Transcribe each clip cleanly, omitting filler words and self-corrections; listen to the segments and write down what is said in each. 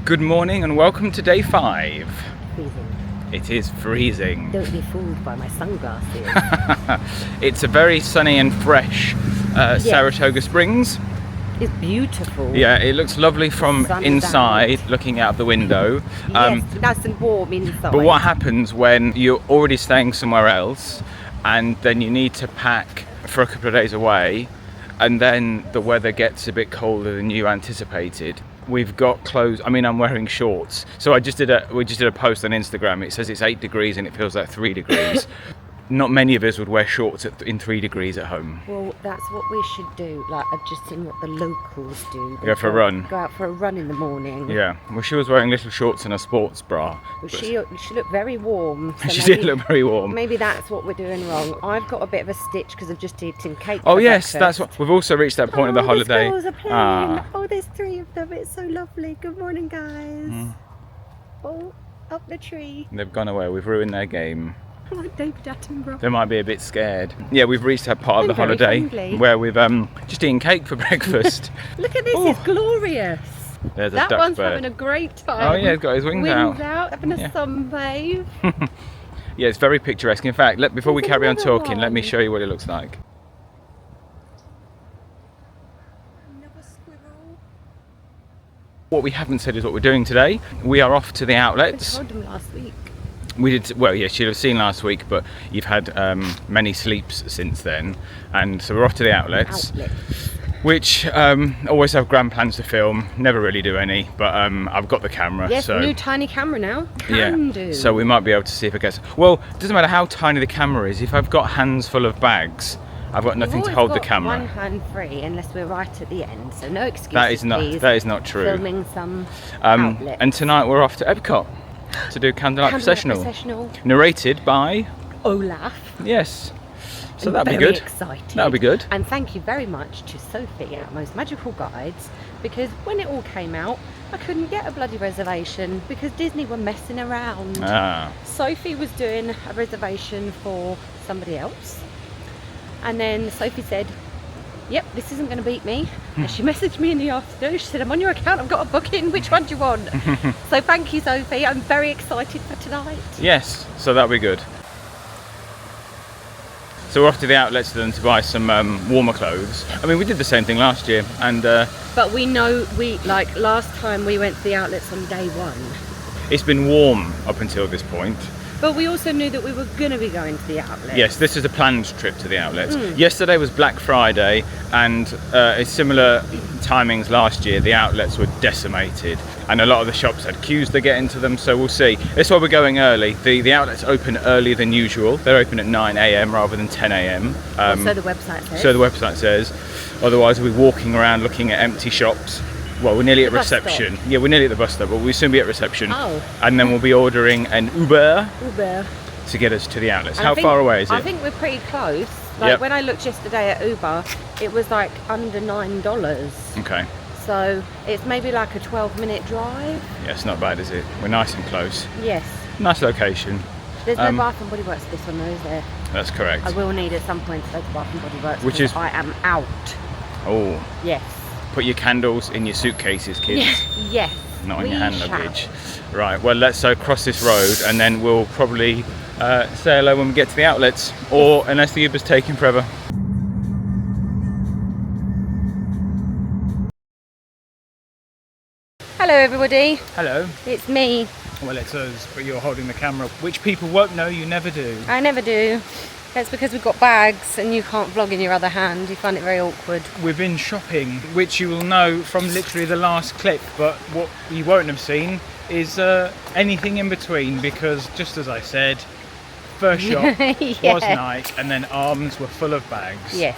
Good morning and welcome to day 5. Freezing. It is freezing. Don't be fooled by my sunglasses. It's a very sunny and fresh Saratoga Springs. It's beautiful. Yeah, it looks lovely from Sun inside, looking out the window. Yes, nice and warm inside. But what happens when you're already staying somewhere else and then you need to pack for a couple of days away and then the weather gets a bit colder than you anticipated? We've got clothes. I mean, I'm wearing shorts. So we just did a post on Instagram. It says it's 8 degrees and it feels like 3 degrees. Not many of us would wear shorts in 3 degrees at home. Well, that's what we should do. Like, I've just seen what the locals do. They Go for a run. Go out for a run in the morning. Yeah. Well, she was wearing little shorts and a sports bra. Well, she looked very warm. So she did look very warm. Maybe that's what we're doing wrong. I've got a bit of a stitch because I've just eaten cake. Oh for yes, breakfast. that's what. We've also reached that point of the holiday. The squirrels are playing. Oh, there's 3 of them. It's so lovely. Good morning, guys. Oh, up the tree. They've gone away. We've ruined their game. Like David Attenborough. They might be a bit scared. Yeah, we've reached that part of the very holiday friendly. where we've just eaten cake for breakfast. Look at this, it's glorious. There's a That duck one's bird. having a great time. Oh yeah, he's got his wings Wings out. having a sunbathe. Yeah, it's very picturesque. In fact, before we There's carry on another talking, let me one. show you what it looks like. Another squirrel. What we haven't said is what we're doing today. We are off to the I outlets. told them last week. We did, well, yes, you'll have seen last week, but you've had many sleeps since then. And so we're off to the outlets. Which always have grand plans to film, never really do any, but I've got the camera. Yes, so new tiny camera now. Can do. So we might be able to see if it gets. Well, it doesn't matter how tiny the camera is. If I've got hands full of bags, I've got nothing to hold the camera. One hand free, unless we're right at the end. So no excuses. That is not true. Filming some outlets. And tonight we're off to EPCOT to do Candlelight Processional, narrated by Olaf. Yes. So I'm that'll be very good. Excited. That'll be good. And thank you very much to Sophie at Most Magical Guides, because when it all came out, I couldn't get a bloody reservation because Disney were messing around. Sophie was doing a reservation for somebody else, and then Sophie said, yep, this isn't going to beat me. And she messaged me in the afternoon. She said, I'm on your account, I've got a booking, which one do you want? So thank you, Sophie. I'm very excited for tonight. Yes, so that'll be good. So we're off to the outlets then to buy some warmer clothes. I mean, we did the same thing last year, and but we know, last time we went to the outlets on day 1. it's been warm up until this point. But we also knew that we were going to be going to the outlets. Yes, this is a planned trip to the outlets. Yesterday was Black Friday, and at similar timings last year, the outlets were decimated, and a lot of the shops had queues to get into them, so we'll see. That's why we're going early. The outlets open earlier than usual. They're open at 9 a.m. rather than 10 a.m. So the website says. So the website says. Otherwise, we'll be walking around looking at empty shops. Well, we're nearly at reception. Yeah, we're nearly at the bus stop, but we'll soon be at reception. Oh. And then we'll be ordering an Uber Uber. to get us to the outlets. And How far away is it? I think we're pretty close. Yep. When I looked yesterday at Uber, it was like under $9. Okay. So it's maybe like a 12-minute drive. Yeah, it's not bad, is it? We're nice and close. Yes. Nice location. There's no Bath and Body Works for this one, though, is there? That's correct. I will need at some point to go to Bath and Body Works. Which is- I am out. Oh. Yes. Put your candles in your suitcases, kids. Yes. Not in we your hand shall. luggage. Right, well, let's cross this road and then we'll probably say hello when we get to the outlets, or unless the Uber's taking forever. Hello, everybody. Hello. It's me. Well, it's us, but you're holding the camera, which people won't know you never do. I never do. That's because we've got bags and you can't vlog in your other hand. You find it very awkward. We've been shopping, which you will know from literally the last clip, but what you won't have seen is anything in between, because just as I said, first shop was Nike, and then arms were full of bags. Yes.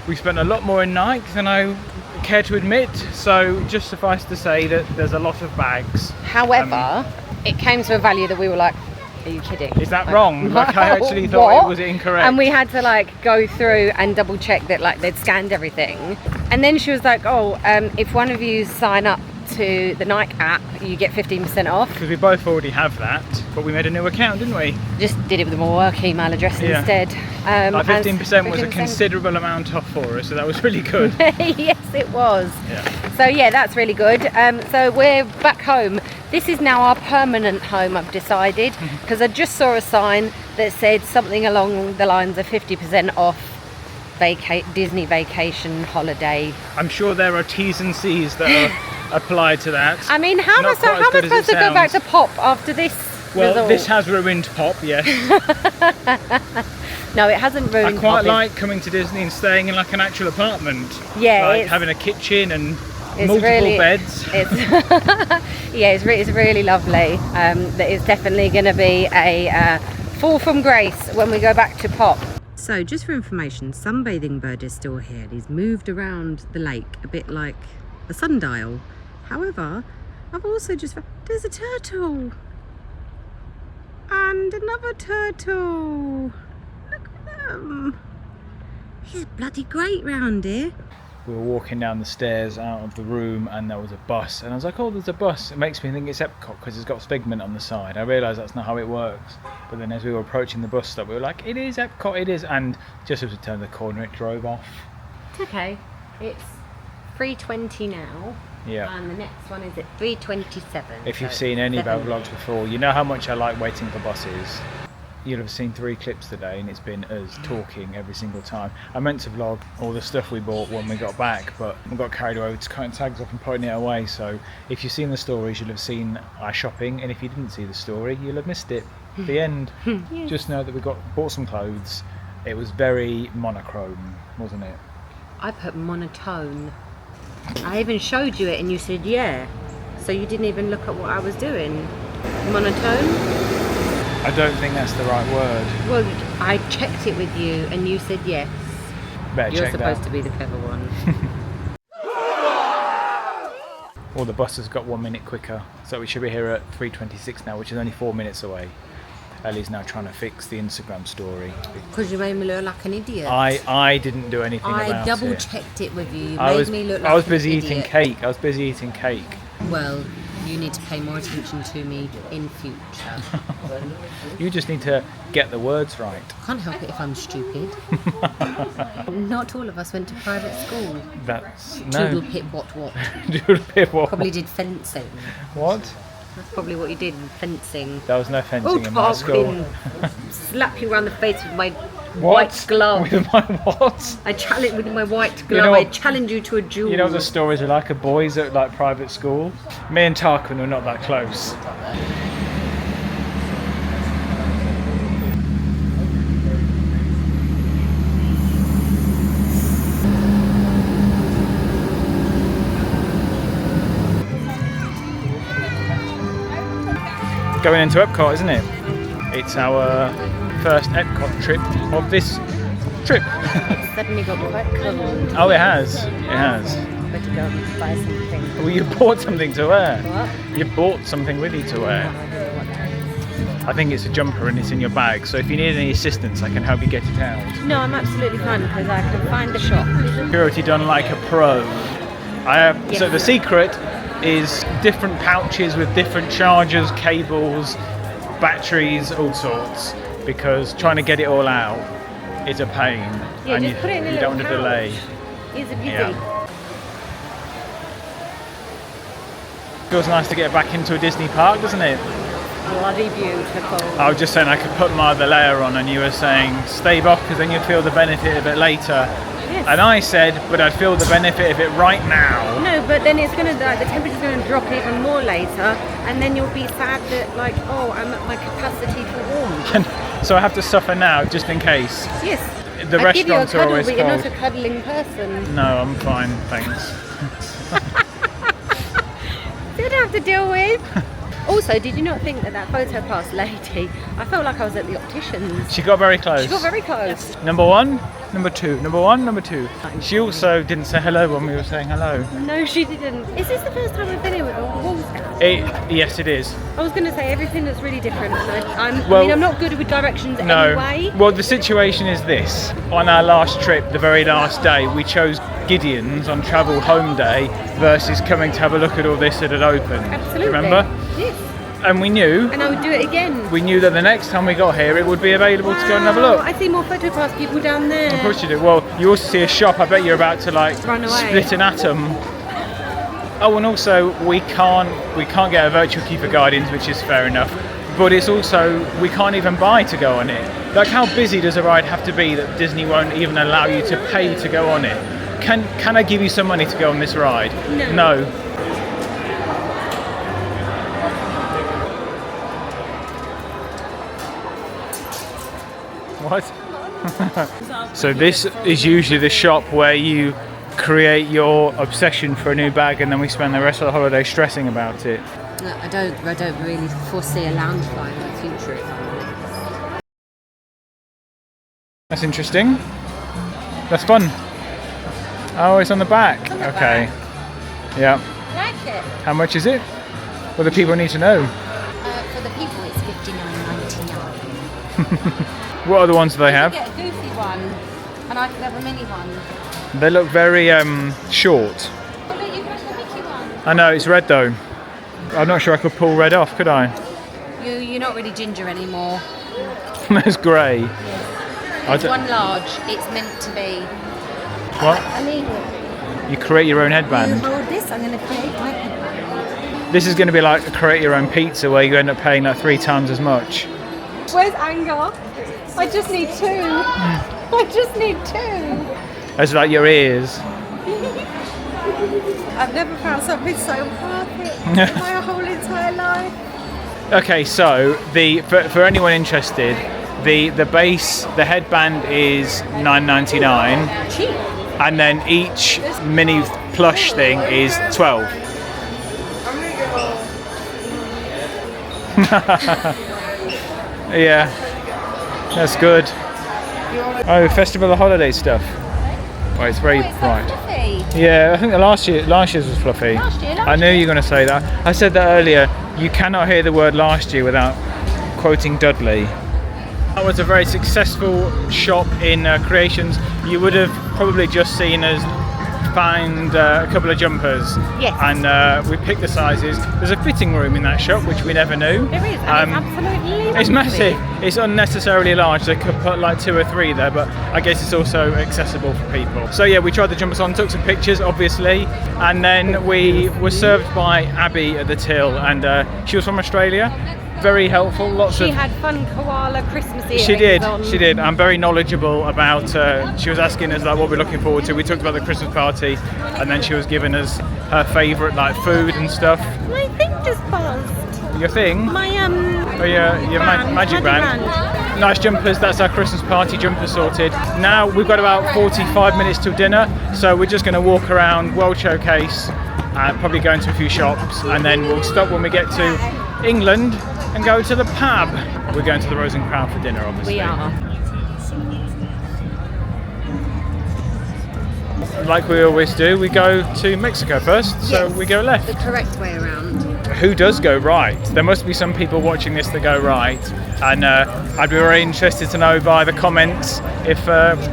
We spent a lot more in Nike than I care to admit, so just suffice to say that there's a lot of bags. However, it came to a value that we were like, are you kidding? Is that wrong? Like, I actually thought it was incorrect. And we had to go through and double check that they'd scanned everything. And then she was like, oh, if one of you sign up to the Nike app, you get 15% off. Because we both already have that, but we made a new account, didn't we? Just did it with my work email address instead. 15% was a considerable amount off for us, so that was really good. Yes, it was. Yeah. So yeah, that's really good. So we're back home. This is now our permanent home, I've decided, because I just saw a sign that said something along the lines of 50% off Disney vacation holiday. I'm sure there are T's and C's that are applied to that. I mean, how am I supposed to go back to Pop after this? Well, result? this has ruined Pop, yes. No, it hasn't ruined Pop. I quite like coming to Disney and staying in like an actual apartment. Yeah, like having a kitchen and multiple really, beds. Yeah, it's really lovely. That is definitely going to be a fall from grace when we go back to Pop. So just for information, Sunbathing Bird is still here. He's moved around the lake a bit like a sundial. However, I've also just found there's a turtle and another turtle. Look at them. It's bloody great round here. We were walking down the stairs out of the room and there was a bus, and I was like, oh, there's a bus. It makes me think it's Epcot because it's got Figment on the side. I realised that's not how it works, but then as we were approaching the bus stop, we were like, it is Epcot, it is. And just as we turned the corner, it drove off. It's okay. It's 3:20 now. Yeah. And the next one is at 3:27. If you've seen any of our vlogs before, you know how much I like waiting for buses. You'll have seen 3 clips today and it's been us talking every single time. I meant to vlog all the stuff we bought when we got back, but we got carried away with cutting tags off and putting it away. So if you've seen the stories, you'll have seen our shopping, and if you didn't see the story, you'll have missed it. The end. Yes. Just know that we bought some clothes. It was very monochrome, wasn't it? I put monotone. I even showed you it and you said yeah. So you didn't even look at what I was doing. Monotone? I don't think that's the right word. Well, I checked it with you and you said yes. Better You're check supposed that. to be the clever one. Well, the bus has got 1 minute quicker, so we should be here at 3:26 now, which is only 4 minutes away. Ellie's now trying to fix the Instagram story. Because you made me look like an idiot. I didn't do anything about it. I double checked it with you. You I made was, me look like I was an busy idiot. eating cake. I was busy eating cake. Well, you need to pay more attention to me in future. You just need to get the words right. Can't help it if I'm stupid. Not all of us went to private school. That's Doodle pip what. Doodle pip what? Probably did fencing. What? That's probably what you did, fencing. There was no fencing in my school. Slap you around the face with my What? white glove. With my what? I challenge with my white glove. You know what- I challenge you to a duel. You know what the stories are like of boys at like private school? Me and Tarquin were not that close. Going into Epcot, isn't it? It's our first Epcot trip of this trip. It's suddenly got quite cold. Oh, it has. It has. Better go and buy something. Well, you bought something to wear. What? You bought something with you to wear. I think it's a jumper and it's in your bag, so if you need any assistance, I can help you get it out. No, I'm absolutely fine because I can find the shop. Security done like a pro. So the secret is different pouches with different chargers, cables, batteries, all sorts, because trying to get it all out is a pain. Yeah, and just put it in a you don't want to little delay. pouch. Easy peasy. Yeah. Feels nice to get back into a Disney park, doesn't it? Bloody beautiful. I was just saying I could put my other layer on, and you were saying stave off because then you'd feel the benefit of it later. Yes. And I said, but I'd feel the benefit of it right now. No, but then it's gonna the temperature's gonna drop even more later, and then you'll be sad that like, oh, I'm at my capacity for warmth. So I have to suffer now just in case. Yes. The I'd give you a restaurants are cuddle, always but you're not cold. a cuddling person. No, I'm fine, thanks. You don't have to deal with. Also, did you not think that photo pass lady, I felt like I was at the opticians. She got very close. She got very close. Number one, number 2, number 1, number 2. She also didn't say hello when we were saying hello. No, she didn't. Is this the first time we've been here with all Wall Scouts? Yes, it is. I was going to say everything that's really different. I'm not good with directions anyway. Well, the situation is this. On our last trip, the very last day, we chose Gideon's on travel home day versus coming to have a look at all this that had opened. Absolutely. Remember? Yes. And we knew. And I would do it again. We knew that the next time we got here, it would be available to go and have a look. I see more photo pass people down there. Of course you do. Well, you also see a shop. I bet you're about to run away. Split an atom. Oh, and also we can't get a virtual keeper guidance, which is fair enough. But it's also we can't even buy to go on it. Like, how busy does a ride have to be that Disney won't even allow you to pay to go on it? Can I give you some money to go on this ride? No. What? So this is usually the shop where you create your obsession for a new bag, and then we spend the rest of the holiday stressing about it. I don't really foresee a lounge fly in the future. That's interesting. That's fun. Oh, it's on the back. Okay. Yeah. Like it. How much is it? Well, the people need to know. For the people, it's $59.99. What other ones do they have? You can get a goofy one, and I can have a mini one. They look very short. Oh, look, you can have a Mickey one. I know, it's red though. I'm not sure I could pull red off, could I? You're not really ginger anymore. That's grey. It's one large. It's meant to be. What? I need it. You create your own headband. You hold this, I'm going to create my headband. This is going to be like a create your own pizza where you end up paying like 3 times as much. Where's anger? I just need 2. I just need 2. That's like your ears. I've never found something so perfect in my whole entire life. Okay, so for anyone interested, the base, the headband is $9.99, Cheap. and then each mini plush thing is $12. Yeah, that's good. Oh, Festival of Holiday stuff. Oh, it's very bright. Fluffy. Yeah, I think the last year's was fluffy. I knew you were going to say that. I said that earlier. You cannot hear the word last year without quoting Dudley. That was a very successful shop in creations. You would have probably just seen us find a couple of jumpers. Yes. And we picked the sizes. There's a fitting room in that shop, which we never knew. There is, and it's absolutely It's massive. It's unnecessarily large. They could put like 2 or 3 there, but I guess it's also accessible for people. So yeah, we tried the jumpers on, took some pictures, obviously, and then we were served by Abby at the till, and she was from Australia. Very helpful. She had fun koala Christmas earrings She did. on. She did. I'm very knowledgeable about. She was asking us like what we're looking forward to. We talked about the Christmas party, and then she was giving us her favourite like food and stuff. My thing just buzzed. Your thing? My Oh, your magic band. Nice jumpers. That's our Christmas party jumpers sorted. Now we've got about 45 minutes till dinner, so we're just going to walk around World Showcase, probably go into a few shops, and then we'll stop when we get to England and go to the pub. We're going to the Rose and Crown for dinner, obviously. We are. Like we always do, we go to Mexico first, so Yes, we go left. The correct way around. Who does go right? There must be some people watching this that go right, and I'd be very interested to know by the comments if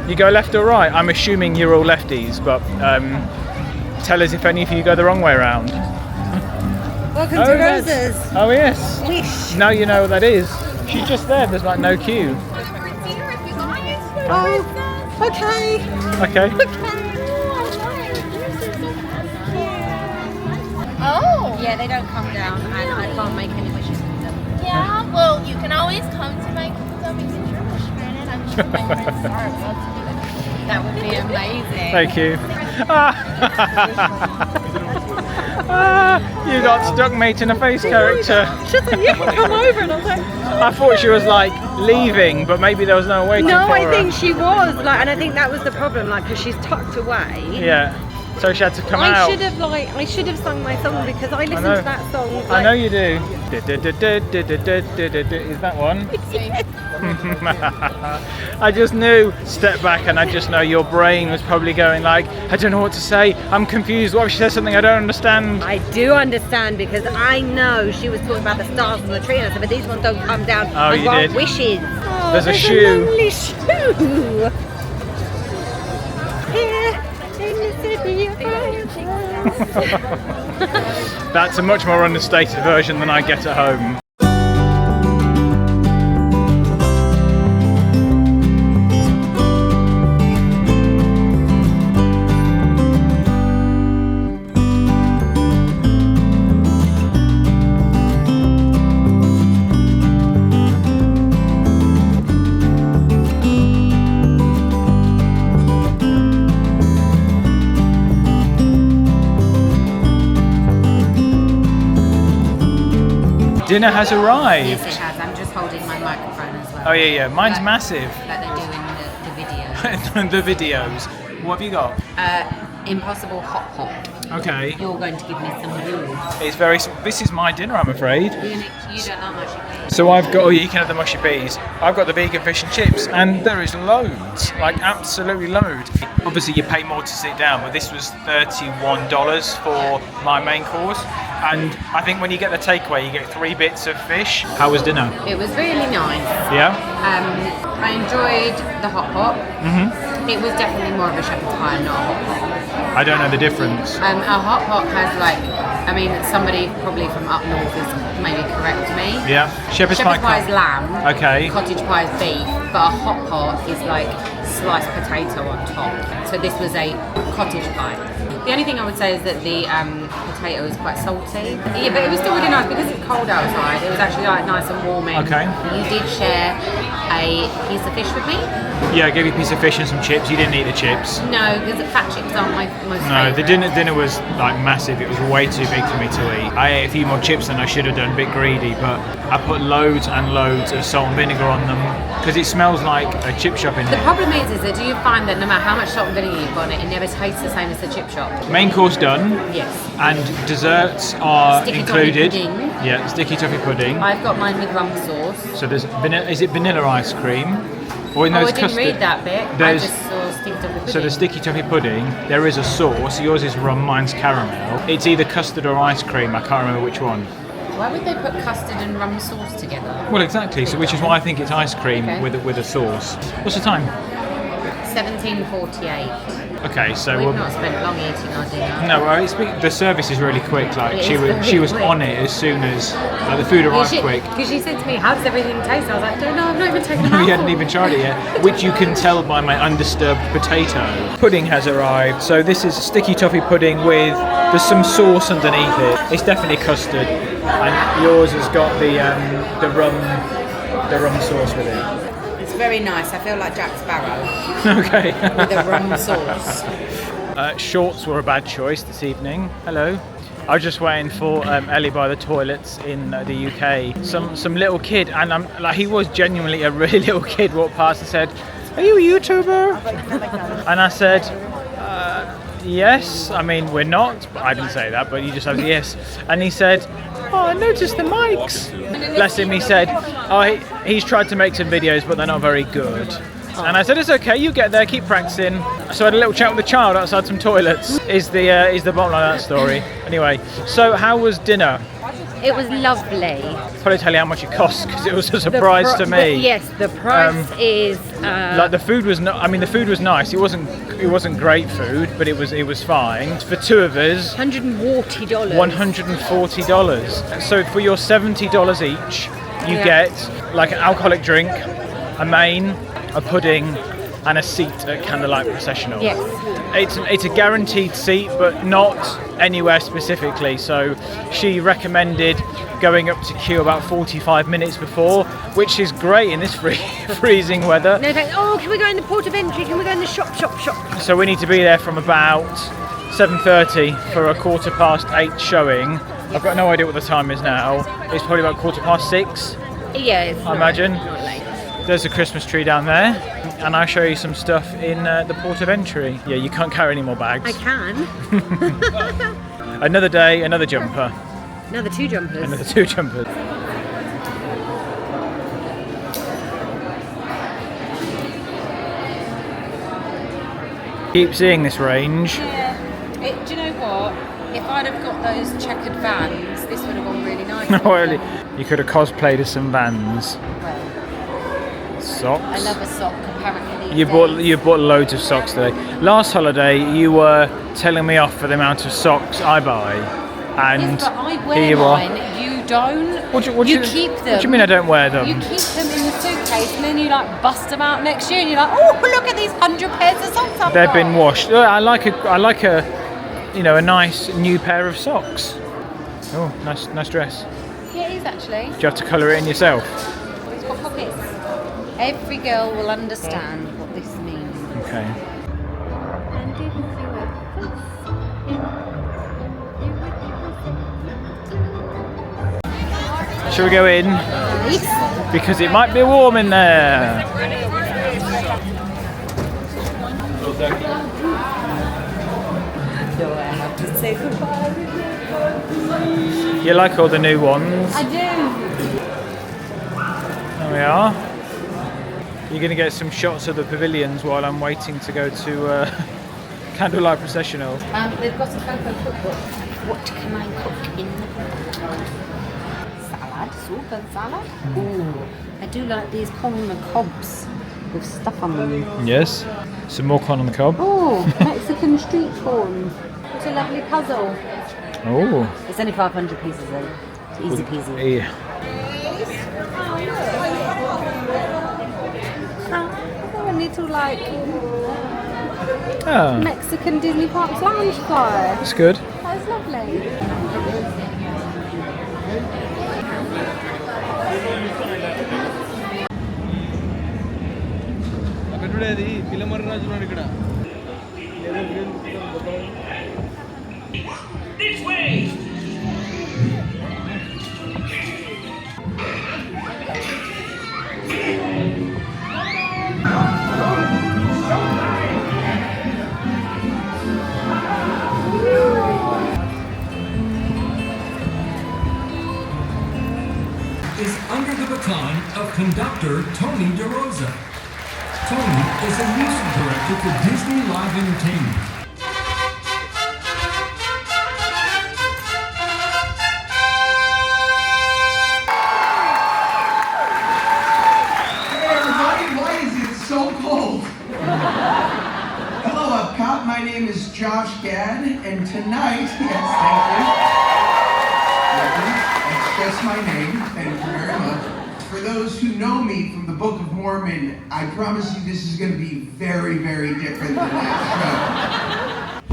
you go left or right. I'm assuming you're all lefties, but tell us if any of you go the wrong way around. Welcome to Rosa's. Oh yes. Wish. Now you know what that is. She's just there. There's like no queue. Oh, okay. Okay. Oh! Yeah, they don't come down, and I can't make any wishes with them. Yeah, well, you can always come to my kingdom and get your wish granted. I'm sure my friends are about to do it. That would be amazing. Thank you. You got stuck mating a face character. She was like, you can come over, and I was like, I thought she was like leaving, but maybe there was no waiting no, for I her. think she was like, and I think that was the problem, like, because she's tucked away. Yeah. So she had to come I out. I should have sung my song because I listened know. to that song. I know you do. Is that one? I just knew, step back, and I just know your brain was probably going like, I don't know what to say, I'm confused, what if she says something I don't understand? I do understand, because I know she was talking about the stars on the tree, and I said, but these ones don't come down and grant wishes. Oh, there's a shoe. Lovely shoe. Here in the city of That's a much more understated version than I get at home. Dinner has arrived. Yes, it has. I'm just holding my microphone as well. Oh yeah, mine's massive. Like they do in the The videos. What have you got? Impossible hot pot. Okay. You're going to give me some rules. It's very. This is my dinner, I'm afraid. You don't know mushy peas. So I've got. Oh, you can have the mushy peas. I've got the vegan fish and chips, and there is loads, like absolutely loads. Obviously, you pay more to sit down, but this was $31 for my main course. And I think when you get the takeaway, you get 3 bits of fish. How was dinner? It was really nice. Yeah. I enjoyed the hot pot. Mhm. It was definitely more of a shepherd's pie, not a hot pot. I don't know the difference. A hot pot has somebody probably from up north is maybe correct me. Yeah. Shepherd's pie is lamb. Okay. Cottage pie is beef, but a hot pot is like sliced potato on top. So this was a cottage pie. The only thing I would say is that the potato is quite salty. Yeah, but it was still really nice because it's cold outside. It was actually like nice and warming. Okay. You did share a piece of fish with me? Yeah, I gave you a piece of fish and some chips. You didn't eat the chips. No, because the fat chips aren't my most No, favourite. the dinner was like massive. It was way too big for me to eat. I ate a few more chips than I should have done, a bit greedy, but I put loads and loads of salt and vinegar on them because it smells like a chip shop in The here. problem is that do you find that no matter how much salt and vinegar you put on it, it never tastes the same as the chip shop? Main course done. Yes. And desserts are Sticky toffee included. pudding. Yeah, sticky toffee pudding. I've got mine with rum sauce. So there's is it vanilla ice cream? Or no, I it's didn't custard. read that bit. There's- I just saw sticky toffee pudding. So the sticky toffee pudding, there is a sauce. Yours is rum, mine's caramel. It's either custard or ice cream. I can't remember which one. Why would they put custard and rum sauce together? Well, exactly. So which is why I think it's ice cream Okay. with a sauce. What's the time? 17:48. Okay, so We've not spent long eating our dinner. no, the service is really quick. Like It she is was, very she was quick. on it as soon as the food arrived quick. Because she said to me, "How does everything taste?" I was like, "Don't know. I've not even taken a We hadn't mouthful." even tried it yet, which you can tell by my undisturbed potato. Pudding has arrived. So this is sticky toffee pudding with there's some sauce underneath it. It's definitely custard, and yours has got the rum sauce with it. It's very nice. I feel like Jack Sparrow Okay. with the rum sauce. Shorts were a bad choice this evening. Hello. I was just waiting for Ellie by the toilets in the UK. Some little kid, and he was genuinely a really little kid, walked past and said, "Are you a YouTuber?" And I said, "Yes." I mean, we're not. I didn't say that, but you just said yes. And he said, "Oh, I noticed the mics." Bless him. He said, "Oh, he's tried to make some videos, but they're not very good." And I said, "It's okay, you get there, keep practicing." So I had a little chat with the child outside some toilets. Is the bottom line of that story. Anyway, so how was dinner? It was lovely. Probably tell you how much it cost because it was a surprise to me. Yes, the price is. Like the food was not. I mean, the food was nice. It wasn't great food, but it was fine. For 2 of us, $140. $140. So for your $70 each, you get like an alcoholic drink, a main, a pudding, and a seat at Candlelight Processional. Yes. It's a guaranteed seat, but not anywhere specifically. So she recommended going up to queue about 45 minutes before, which is great in this freezing weather. No, thanks. Oh, can we go in the port of entry? Can we go in the shop? So we need to be there from about 7:30 for a 8:15 showing. I've got no idea what the time is now. It's probably about 6:15. Yeah, it's I imagine. Not late. There's a Christmas tree down there, and I'll show you some stuff in the port of entry. Yeah, you can't carry any more bags. I can. Another day, another jumper. Another 2 jumpers. Another 2 jumpers. Keep seeing this range. Yeah. Do you know what? If I'd have got those checkered Vans, this would have gone really nice. Well, you could have cosplayed as some Vans. Well, Socks. I love a sock, apparently. You bought loads of socks today. Last holiday, you were telling me off for the amount of socks I buy, and Yes, but I here wear you are. mine, you don't. What do you keep them. What do you mean I don't wear them? You keep them in the suitcase and then you like bust them out next year and you're like, oh, look at these 100 pairs of socks I've They've got. been washed. I like a, you know, a nice new pair of socks. Oh, nice dress. Yeah, it is actually. Do you have to colour it in yourself? It's got pockets. Every girl will understand what this means. Okay. And didn't you Shall we go in? Yes. Because it might be warm in there. Do I have to say goodbye? You like all the new ones? I do. There we are. You're going to get some shots of the pavilions while I'm waiting to go to Candlelight Processional. They've got a photo cookbook. What can I cook in? Salad, soup and salad. Ooh, I do like these corn on the cobs with stuff on them. Yes. Some more corn on the cob. Oh, Mexican street corn. What a lovely puzzle. Oh. It's only 500 pieces though. It's easy peasy. Yeah. Oh, a little like Oh, Mexican Disney Parks lounge flyer. that's good. That's lovely. This way! Is under the baton of conductor Tony DeRosa. Tony is a music director for Disney Live Entertainment. Hey everybody, why is it so cold? Hello EPCOT, my name is Josh Gadd, and tonight, yes, thank you. That's just my name, thank you very much. For those who know me from the Book of Mormon, I promise you this is going to be very, very different than that show.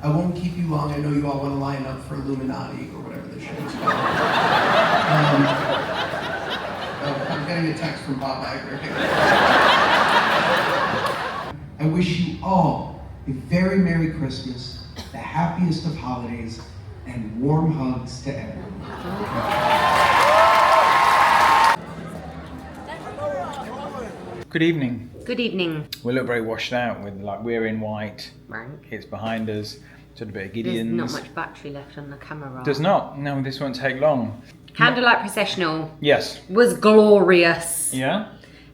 I won't keep you long. I know you all want to line up for Illuminati or whatever the show's called. I'm getting a text from Bob Iger. I wish you all a very Merry Christmas, the happiest of holidays, and warm hugs to everyone. Good evening. Good evening. We look very washed out with we're in white. Right. It's behind us. Just a bit of There's Gideon's. not much battery left on the camera. Does not. No, this won't take long. Candlelight Processional Yes. was glorious. Yeah.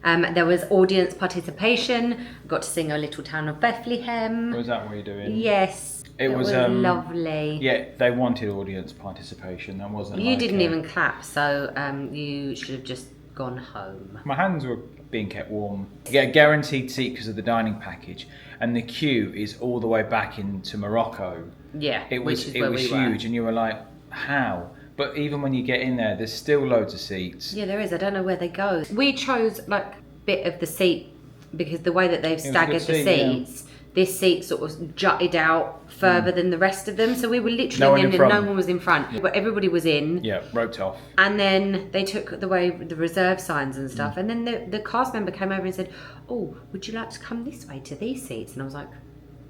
There was audience participation. Got to sing A Little Town of Bethlehem. Was that what you're doing? Yes. It was, lovely. Yeah, they wanted audience participation. That wasn't. You like didn't a- even clap, so you should have just gone home. My hands were being kept warm. You get a guaranteed seat because of the dining package, and the queue is all the way back into Morocco. Yeah, It was which is where we were. huge, and you were like, how. But even when you get in there, there's still loads of seats. Yeah, there is. I don't know where they go. We chose like a bit of the seat because the way that they've staggered the seats, this seat sort of jutted out further than the rest of them. So we were literally in the end, and no one was in front. But everybody was in. Yeah, roped off. And then they took the reserve signs and stuff. And then the cast member came over and said, "Oh, would you like to come this way to these seats?" And I was like,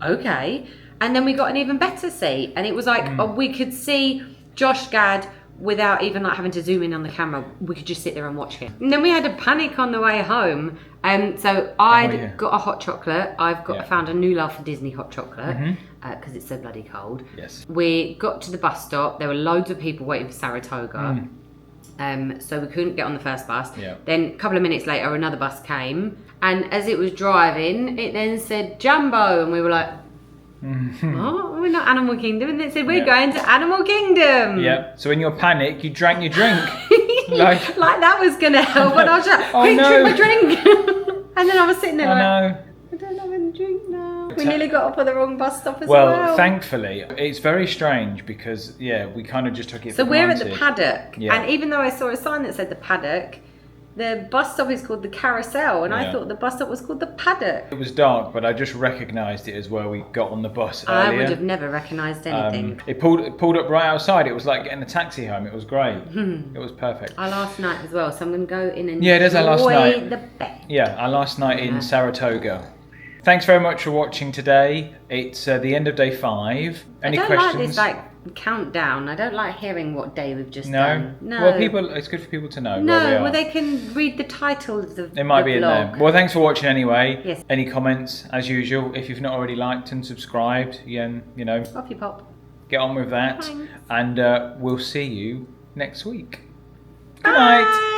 "Okay." And then we got an even better seat. And it was like, we could see Josh Gadd without even like having to zoom in on the camera. We could just sit there and watch him. And then we had a panic on the way home. So I'd got a hot chocolate. I've found a new love for Disney hot chocolate because it's so bloody cold. Yes. We got to the bus stop. There were loads of people waiting for Saratoga. So we couldn't get on the first bus. Yeah. Then a couple of minutes later, another bus came. And as it was driving, it then said Jumbo. And we were like, what? We're not Animal Kingdom. And it said, we're going to Animal Kingdom. Yeah. So in your panic, you drank your drink. like that was going to help. And I was like, quick, drink my drink. And then I was sitting there I don't have any drink now. We nearly got off at the wrong bus stop as well. Well, thankfully, it's very strange because, we kind of just took it for granted. So we're at the paddock. Yeah. And even though I saw a sign that said the paddock, the bus stop is called the Carousel, and I thought the bus stop was called the Paddock. It was dark, but I just recognised it as where we got on the bus earlier. I would have never recognised anything. It pulled up right outside. It was like getting a taxi home. It was great. It was perfect. Our last night as well, so I'm going to go in and there's our last night. the bed. Yeah, our last night in Saratoga. Thanks very much for watching today. It's the end of day 5. Any questions? I don't like this countdown. I don't like hearing what day we've just done. No. Well, it's good for people to know. No, they can read the title of the It might be in there. Well, thanks for watching anyway. Yes. Any comments, as usual, if you've not already liked and subscribed, off you pop. Get on with that. Thanks. And we'll see you next week. Good night.